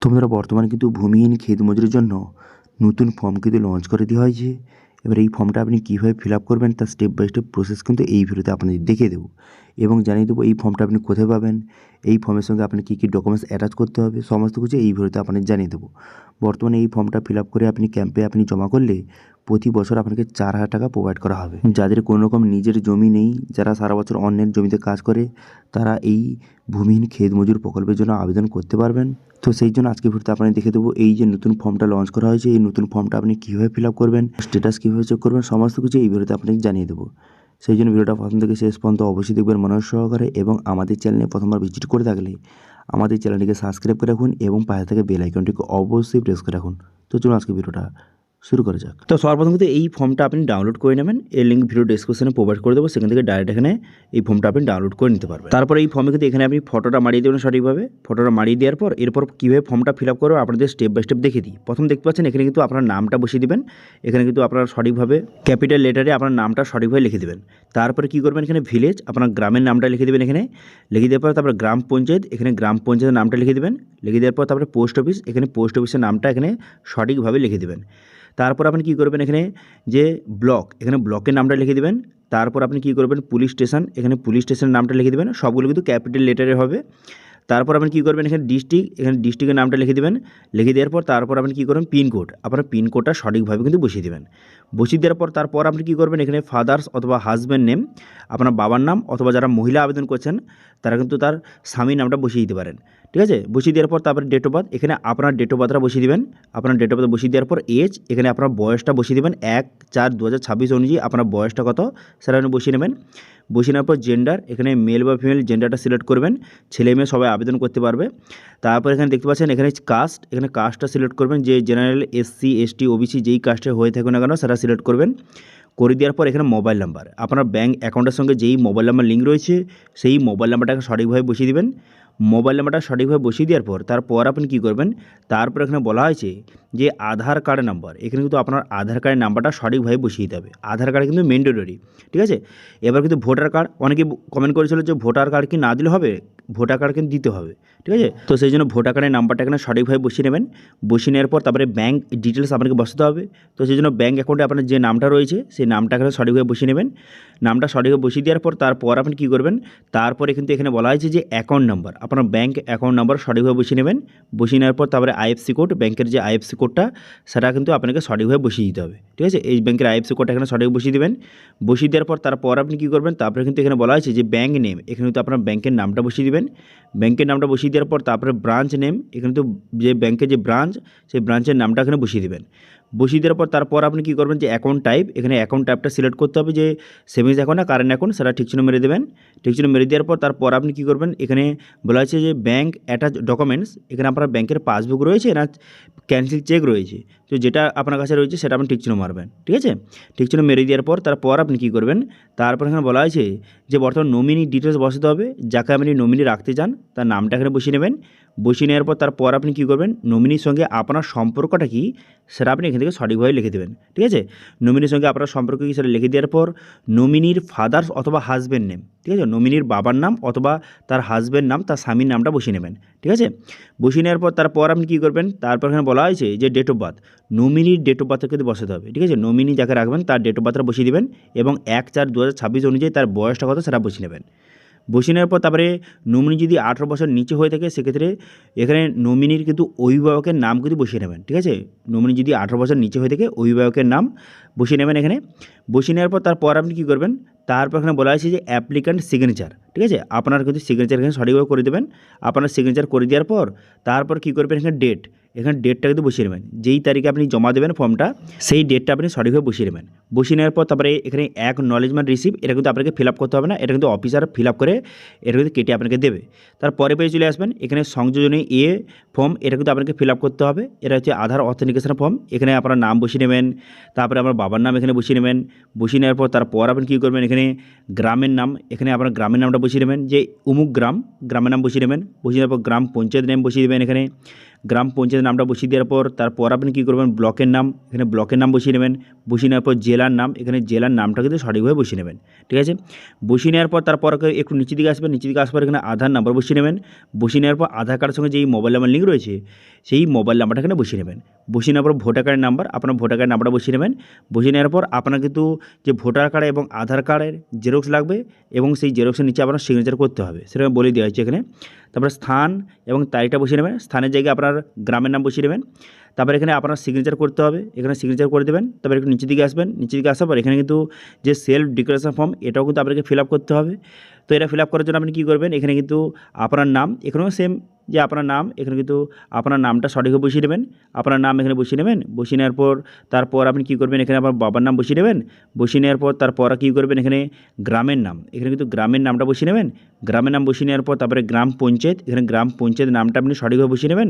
তো বন্ধুরা, বর্তমানে কিন্তু ভূমিহীন ক্ষেত মজুরের জন্য নতুন ফর্ম কিন্তু লঞ্চ করে দেওয়া হয়েছে। এবার এই ফর্মটা আপনি কীভাবে ফিল আপ করবেন তার স্টেপ বাই স্টেপ প্রসেস কিন্তু এই ভিডিওতে আপনাদের দেখিয়ে দেবো এবং জানিয়ে দেবো এই ফর্মটা আপনি কোথায় পাবেন, এই ফর্মের সঙ্গে আপনি কী কী ডকুমেন্টস অ্যাটাচ করতে হবে, সমস্ত কিছু এই ভিডিওতে আপনাদের জানিয়ে দেবো। বর্তমানে এই ফর্মটা ফিল আপ করে আপনি ক্যাম্পে জমা করলে প্রতি বছর আপনাকে 4,000 টাকা প্রোভাইড করা হবে। যাদের কোনো রকম নিজের জমি নেই, যারা সারা বছর অন্যের জমিতে কাজ করে, তারা এই ভূমিহীন ক্ষেত মজুর প্রকল্পের জন্য আবেদন করতে পারবেন। তো সেই জন্য আজকে ভিডিওতে আপনাদের দেখে দেবো এই যে নতুন ফর্মটা লঞ্চ করা হয়েছে, এই নতুন ফর্মটা আপনি কীভাবে ফিল আপ করবেন, স্ট্যাটাস কীভাবে চেক করবেন, সমস্ত কিছু এই ভিডিওতে আপনাকে জানিয়ে দেবো। সেই জন্য ভিডিওটা প্রথম থেকে শেষ পর্যন্ত অবশ্যই দেখবেন মনোযোগ সহকারে, এবং আমাদের চ্যানেলে প্রথমবার ভিজিট করে থাকলে আমাদের চ্যানেলটিকে সাবস্ক্রাইব করে রাখুন এবং পাশে থেকে বেল আইকনটিকে অবশ্যই প্রেস করে রাখুন। তো চলুন আজকে ভিডিওটা শুরু করা যাক। তো সর্বপ্রথম কিন্তু এই ফর্মটা আপনি ডাউনলোড করে নেবেন, এর লিঙ্ক ভিডিও ডেসক্রিপশনে প্রোভাইড করে দেবো, সেখান থেকে ডাইরেক্ট এখানে এই ফর্মটা আপনি ডাউনলোড করে নিতে পারবেন। তারপরে এই ফর্মে কিন্তু এখানে আপনি ফটোটা মারিয়ে দেবেন সঠিকভাবে। ফটোটা মারিয়ে দেওয়ার পর এরপর কীভাবে ফর্মটা ফিল আপ করবো আপনাদের স্টেপ বাই স্টেপ দেখে দিই। প্রথম দেখতে পাচ্ছেন এখানে কিন্তু আপনার নামটা বসিয়ে দেবেন। এখানে কিন্তু আপনারা সঠিকভাবে ক্যাপিটাল লেটারে আপনার নামটা সঠিকভাবে লিখে দেবেন। তারপরে কী করবেন, এখানে ভিলেজ আপনার গ্রামের নামটা লিখে দেবেন। এখানে লিখে দেওয়ার পর তারপরে গ্রাম পঞ্চায়েত, এখানে গ্রাম পঞ্চায়েতের নামটা লিখে দেবেন। লিখে দেওয়ার পর তারপরে পোস্ট অফিস, এখানে পোস্ট অফিসের নামটা এখানে সঠিকভাবে লিখে দেবেন। তারপর আপনি কী করবেন, এখানে যে ব্লক, এখানে ব্লকের নামটা লিখে দেবেন। তারপর আপনি কী করবেন, পুলিশ স্টেশন, এখানে পুলিশ স্টেশনের নামটা লিখে দেবেন। সবগুলো কিন্তু ক্যাপিটাল লেটারে হবে। তারপর আপনি কী করবেন, এখানে ডিস্ট্রিক্ট, এখানে ডিস্ট্রিক্টের নামটা লিখে দেবেন। লিখে দেওয়ার পর তারপর আপনি কী করবেন, পিনকোড, আপনার পিনকোডটা সঠিকভাবে কিন্তু বসিয়ে দেবেন। বসিয়ে দেওয়ার পর তারপর আপনি কী করবেন, এখানে ফাদার্স অথবা হাজব্যান্ড নেম, আপনার বাবার নাম, অথবা যারা মহিলা আবেদন করছেন তারা কিন্তু তার স্বামীর নামটা বসিয়ে দিতে পারেন। ঠিক আছে, বসিয়ে দেওয়ার পর তারপরে ডেট অফ বার্থ, এখানে আপনার ডেট অফ বার্থটা বসিয়ে দেবেন। আপনার ডেট অফ বার্থ বসিয়ে দেওয়ার পর এজ, এখানে আপনার বয়সটা বসিয়ে দেবেন। 1/4/2026 অনুযায়ী আপনার বয়সটা কত সেটা আপনি বসিয়ে নেবেন। বসিয়ে নেওয়ার পর জেন্ডার, এখানে মেল বা ফিমেল জেন্ডারটা সিলেক্ট করবেন। ছেলে মেয়ে সবাই আবেদন করতে পারবে। তারপর এখানে দেখতে পাচ্ছেন এখানে কাস্ট, এখানে কাস্টটা সিলেক্ট করবেন, যে জেনারেল, এসসি, এসটি, ওবিসি যেই কাস্টে হয়ে থাকুন না কেন সেটা সিলেক্ট করবেন। করে দেওয়ার পর এখানে মোবাইল নাম্বার, আপনার ব্যাঙ্ক অ্যাকাউন্টের সঙ্গে যেই মোবাইল নাম্বার লিঙ্ক রয়েছে সেই মোবাইল নাম্বারটাকে সঠিকভাবে বসিয়ে দেবেন। মোবাইল নাম্বারটা সঠিকভাবে বসিয়ে দেওয়ার পর তারপর আপনি কী করবেন, তারপর এখানে বলা হয়েছে যে আধার কার্ড নাম্বার, এখানে কিন্তু আপনার আধার কার্ডের নাম্বারটা সঠিকভাবে বসিয়ে দিতে হবে। আধার কার্ড কিন্তু ম্যান্ডেটরি, ঠিক আছে। এবার কিন্তু ভোটার কার্ড, অনেকে কমেন্ট করেছিল যে ভোটার কার্ড কি না দিলে হবে, ভোটার কার্ড কিন্তু দিতে হবে, ঠিক আছে। তো সেই জন্য ভোটার কার্ডের নাম্বারটা এখানে সঠিকভাবে বসিয়ে নেবেন। বসিয়ে নেওয়ার পর তারপরে ব্যাঙ্ক ডিটেলস আপনাকে বসাতে হবে। তো সেই জন্য ব্যাঙ্ক অ্যাকাউন্টে আপনার যে নামটা রয়েছে সেই নামটা এখানে সঠিকভাবে বসিয়ে নেবেন। নামটা সঠিকভাবে বসিয়ে দেওয়ার পর তারপর আপনি কী করবেন, তারপরে কিন্তু এখানে বলা হয়েছে যে অ্যাকাউন্ট নাম্বার, আপনার ব্যাঙ্ক অ্যাকাউন্ট নাম্বার সঠিকভাবে বসিয়ে নেবেন। বসিয়ে নেওয়ার পর তারপরে আইএফসি কোড, ব্যাংকের যে আইএফসি কোডটা সেটা কিন্তু আপনাকে সঠিকভাবে বসিয়ে দিতে হবে, ঠিক আছে। এই ব্যাংকের আইএফসি কোডটা এখানে সঠিক বসিয়ে দেবেন। বসিয়ে দেওয়ার পর তারপর আপনি কী করবেন, তারপরে কিন্তু এখানে বলা হয়েছে যে ব্যাঙ্ক নেম, এখানে কিন্তু আপনার ব্যাংকের নামটা বসিয়ে দেবেন। ব্যাংকের নামটা বসিয়ে দেওয়ার পর তারপরে ব্রাঞ্চ নেম, এখানে তো যে ব্যাংকের যে ব্রাঞ্চ সেই ব্রাঞ্চের নামটা এখানে বসিয়ে দেবেন। বসিয়ে দেওয়ার পর তারপর আপনি কী করবেন, যে অ্যাকাউন্ট টাইপ, এখানে অ্যাকাউন্ট টাইপটা সিলেক্ট করতে হবে, যে সেভিংস অ্যাকাউন্ট না কারেন্ট অ্যাকাউন্ট, সেটা ঠিক চিহ্ন মেরে দেবেন। ঠিক চিহ্ন মেরে দেওয়ার পর তারপর আপনি কী করবেন, এখানে বলা হয়েছে যে ব্যাঙ্ক অ্যাটাচ ডকুমেন্টস, এখানে আপনার ব্যাংকের পাসবুক রয়েছে না ক্যান্সেল চেক রয়েছে, তো যেটা আপনার কাছে রয়েছে সেটা আপনি ঠিক চিহ্ন মারবেন, ঠিক আছে। ঠিক চিহ্ন মেরে দেওয়ার পর তারপর আপনি কী করবেন, তারপর এখানে বলা হয়েছে যে বর্তমান নমিনি ডিটেলস বসাতে হবে, যাকে আপনি নমিনি রাখতে চান তার নামটা এখানে বসিয়ে নেবেন। বসিয়ে নেওয়ার পর তারপর আপনি কী করবেন, নমিনির সঙ্গে আপনার সম্পর্কটা কী সেটা আপনি এখান থেকে সঠিকভাবে লিখে দেবেন, ঠিক আছে। নমিনির সঙ্গে আপনার সম্পর্ক কী সেটা লিখে দেওয়ার পর নমিনির ফাদার্স অথবা হাজব্যান্ড নেম, ঠিক আছে, নমিনির বাবার নাম অথবা তার হাজব্যান্ড নাম, তার স্বামীর নামটা বসিয়ে নেবেন, ঠিক আছে। বসিয়ে নেওয়ার পর তারপর আপনি কী করবেন, তারপর এখানে বলা হয়েছে যে ডেট অফ বার্থ, নমিনির ডেট অফ বার্থ কিন্তু বসাতে হবে, ঠিক আছে। নমিনি যাকে রাখবেন তার ডেট অফ বার্থটা বসিয়ে দেবেন এবং 1/4/2026 অনুযায়ী তার বয়সটা কত সেটা বসিয়ে নেবেন। বসিয়ে নেওয়ার পর তারপরে নমিনি যদি 18 বছর নিচে হয়ে থাকে সেক্ষেত্রে এখানে নমিনির কিন্তু অভিভাবকের নাম কিন্তু বসিয়ে নেবেন, ঠিক আছে। নমিনি যদি 18 বছর নিচে হয়ে থাকে অভিভাবকের নাম বসিয়ে নেবেন এখানে। বসিয়ে নেওয়ার পর তারপর আপনি কী করবেন, তারপর এখানে বলা হয়েছে যে অ্যাপ্লিক্যান্ট সিগনেচার, ঠিক আছে, আপনার কিন্তু সিগনেচার এখানে সঠিকভাবে করে দেবেন। আপনার সিগনেচার করে দেওয়ার পর তারপর কী করবেন, এখানে ডেট, এখানে ডেটটা কিন্তু বসিয়ে নেবেন, যেই তারিখে আপনি জমা দেবেন ফর্মটা সেই ডেটটা আপনি সঠিকভাবে বসিয়ে নেবেন। বসিয়ে নেওয়ার পর তারপরে এখানে অ্যাকনলেজমেন্ট রিসিভ, এটা কিন্তু আপনাকে ফিল আপ করতে হবে না, এটা কিন্তু অফিসার ফিল আপ করে এটা কিন্তু কেটে আপনাকে দেবে। তারপরে পেয়ে চলে আসবেন, এখানে সংযোজনী এ ফর্ম, এটা কিন্তু আপনাকে ফিল আপ করতে হবে। এটা হচ্ছে আধার অথেন্টিকেশন ফর্ম, এখানে আপনার নাম বসিয়ে নেবেন, তারপরে আমার বাবার নাম এখানে বসিয়ে নেবেন। বসিয়ে নেওয়ার পর তারপর আপনি কী করবেন, এখানে গ্রামের নাম, এখানে আপনার গ্রামের নামটা বসিয়ে নেবেন, যে উমুক গ্রাম, গ্রামের নাম বসিয়ে নেবেন। বসিয়ে নেওয়ার পর গ্রাম পঞ্চায়েত নাম বসিয়ে দেবেন এখানে। গ্রাম পঞ্চায়েতের নামটা বসিয়ে দেওয়ার পর তারপর আপনি কী করবেন, ব্লকের নাম, এখানে ব্লকের নাম বসিয়ে নেবেন। বসিয়ে নেওয়ার পর জেলার নাম, এখানে জেলার নামটা কিন্তু সঠিকভাবে বসিয়ে নেবেন। ঠিক আছে, বসিয়ে নেওয়ার পর তারপর একটু নিচের দিকে আসবেন। নিচের দিকে আসার পর এখানে আধার নাম্বার বসিয়ে নেবেন। বসিয়ে নেওয়ার পর আধার কার্ডের সঙ্গে যেই মোবাইল নাম্বার লিঙ্ক রয়েছে সেই মোবাইল নাম্বারটা এখানে বসিয়ে নেবেন। বসিয়ে নেওয়ার পর ভোটার কার্ডের নাম্বার, আপনার ভোটার কার্ডের নাম্বারটা বসিয়ে নেবেন। বসিয়ে নেওয়ার পর আপনার কিন্তু যে ভোটার কার্ড এবং আধার কার্ডের জেরক্স লাগবে এবং সেই জেরক্সের নিচে আপনার সিগনেচার করতে হবে, সেটা আমি বলে দেওয়া হয়েছে এখানে। তারপরে স্থান এবং তারিখটা বসিয়ে নেবেন। স্থানের জায়গায় আপনার গ্রামের নাম বসিয়ে নেবেন। তারপরে এখানে আপনার সিগনেচার করতে হবে, এখানে সিগনেচার করে দেবেন। তারপরে একটু নিচের দিকে আসবেন। নিচের দিকে আসার পর এখানে কিন্তু যে সেলফ ডিক্লারেশন ফর্ম, এটাও কিন্তু আপনাকে ফিল আপ করতে হবে। তো এটা ফিল আপ করার জন্য আপনি কী করবেন, এখানে কিন্তু আপনার নাম, এখানেও সেম যে আপনার নাম, এখানে কিন্তু আপনার নামটা সঠিকভাবে বসিয়ে নেবেন। আপনার নাম এখানে বসিয়ে নেবেন। বসিয়ে নেওয়ার পর তারপর আপনি কী করবেন, এখানে আপনার বাবার নাম বসিয়ে নেবেন। বসিয়ে নেওয়ার পর তারপর কী করবেন, এখানে গ্রামের নাম, এখানে কিন্তু গ্রামের নামটা বসিয়ে নেবেন। গ্রামের নাম বসিয়ে নেওয়ার পর তারপরে গ্রাম পঞ্চায়েত, এখানে গ্রাম পঞ্চায়েতের নামটা আপনি সঠিকভাবে বসিয়ে নেবেন।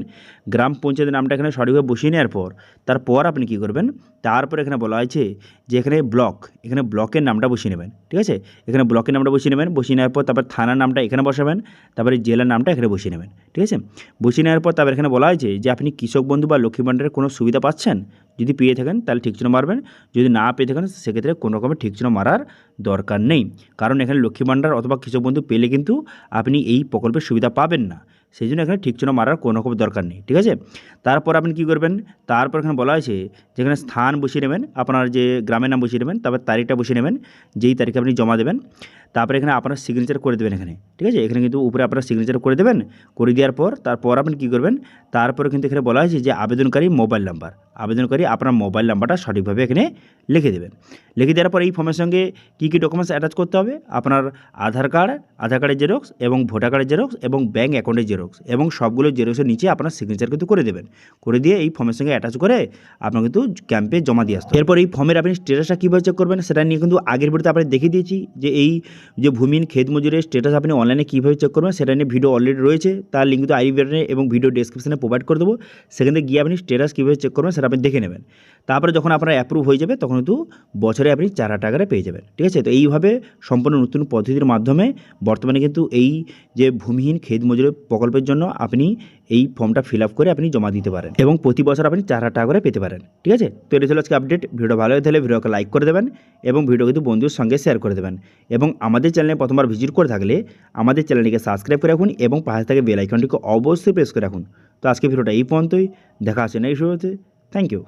গ্রাম পঞ্চায়েতের নামটা এখানে সঠিকভাবে বসিয়ে নেওয়ার পর তারপর আপনি কী করবেন, তারপর এখানে বলা হয়েছে যে এখানে ব্লক, এখানে ব্লকের নামটা বসিয়ে নেবেন। ঠিক আছে, এখানে ব্লকের নামটা বসিয়ে নেবেন। বসিয়ে নেওয়ার পর তারপর থানার নামটা এখানে বসাবেন। তারপরে জেলার নামটা এখানে বসিয়ে নেবেন। ঠিক আছে, বসিয়ে নেওয়ার পর তারপর এখানে বলা হয়েছে যে আপনি কৃষক বন্ধু বা লক্ষ্মী ভাণ্ডারের কোনো সুবিধা পাচ্ছেন, যদি পেয়ে থাকেন তাহলে ঠিক চিহ্ন মারবেন। যদি না পেয়ে থাকেন সেক্ষেত্রে কোনো রকমের ঠিক চিহ্ন মারার দরকার নেই, কারণ এখানে লক্ষ্মী ভাণ্ডার অথবা কৃষক বন্ধু পেলে কিন্তু আপনি এই প্রকল্পের সুবিধা পাবেন না, সেই জন্য এখানে ঠিক চিহ্ন মারার কোনো রকম দরকার নেই। ঠিক আছে, তারপর আপনি কী করবেন, তারপর এখানে বলা হয়েছে যেখানে স্থান বসিয়ে নেবেন, আপনার যে গ্রামের নাম বসিয়ে নেবেন। তারপর তারিখটা বসিয়ে নেবেন, যেই তারিখে আপনি জমা দেবেন। তারপরে এখানে আপনার সিগনেচার করে দেবেন এখানে। ঠিক আছে, এখানে কিন্তু উপরে আপনার সিগনেচার করে দেবেন। করে দেওয়ার পর তারপর আপনি কী করবেন, তারপরে কিন্তু এখানে বলা হয়েছে যে আবেদনকারী মোবাইল নাম্বার, আবেদনকারী আপনার মোবাইল নাম্বারটা সঠিকভাবে এখানে লিখে দেবেন। লিখে দেওয়ার পর এই ফর্মের সঙ্গে কী কী ডকুমেন্টস অ্যাটাচ করতে হবে, আপনার আধার কার্ডের জেরক্স এবং ভোটার কার্ডের জেরক্স এবং ব্যাঙ্ক অ্যাকাউন্টের জেরক্স, এবং সবগুলো জেরক্সের নিচে আপনার সিগনেচার কিন্তু করে দেবেন। করে দিয়ে এই ফর্মের সঙ্গে অ্যাটাচ করে আপনার কিন্তু ক্যাম্পে জমা দিয়ে আসতে হবে। এরপর এই ফর্মের আপনি স্ট্যাটাসটা কীভাবে চেক করবেন সেটা নিয়ে কিন্তু আগের ভিডিওতে আপনাদের দেখিয়ে দিয়েছি, যে এই যে ভূমিহীন ক্ষেত মজুরের স্ট্যাটাস আপনি অনলাইনে কীভাবে চেক করবেন সেটা নিয়ে ভিডিও অলরেডি রয়েছে। তার লিঙ্ক কিন্তু আই বাটনে এবং ভিডিও ডেসক্রিপশনে প্রোভাইড করে দেবো। সেখানে গিয়ে আপনি স্ট্যাটাস কীভাবে চেক করবেন সেটা আপনি দেখে নেবেন। তারপরে যখন আপনার অ্যাপ্রুভ হয়ে যাবে তখন কিন্তু বছরে আপনি 4,000 টাকা পেয়ে যাবেন। ঠিক আছে, তো এইভাবে সম্পূর্ণ নতুন পদ্ধতির মাধ্যমে বর্তমানে কিন্তু এই যে ভূমিহীন ক্ষেত মজুরি প্রকল্পের জন্য আপনি এই ফর্মটা ফিল আপ করে আপনি জমা দিতে পারেন এবং প্রতি বছর আপনি 4,000 টাকা করে পেতে পারেন। ঠিক আছে, তো এটা ছিল আজকে আপডেট। ভিডিও ভালো হয়ে থাকলে ভিডিওকে লাইক করে দেবেন এবং ভিডিও কিন্তু বন্ধুর সঙ্গে শেয়ার করে দেবেন। এবং আমাদের চ্যানেলে প্রথমবার ভিজিট করে থাকলে আমাদের চ্যানেলটিকে সাবস্ক্রাইব করে রাখুন এবং পাশে থাকা বেল আইকনটিকে অবশ্যই প্রেস করে রাখুন। তো আজকে ভিডিওটা এই পর্যন্তই, দেখা আসে নেক্সট ভিডিওতে। Thank you.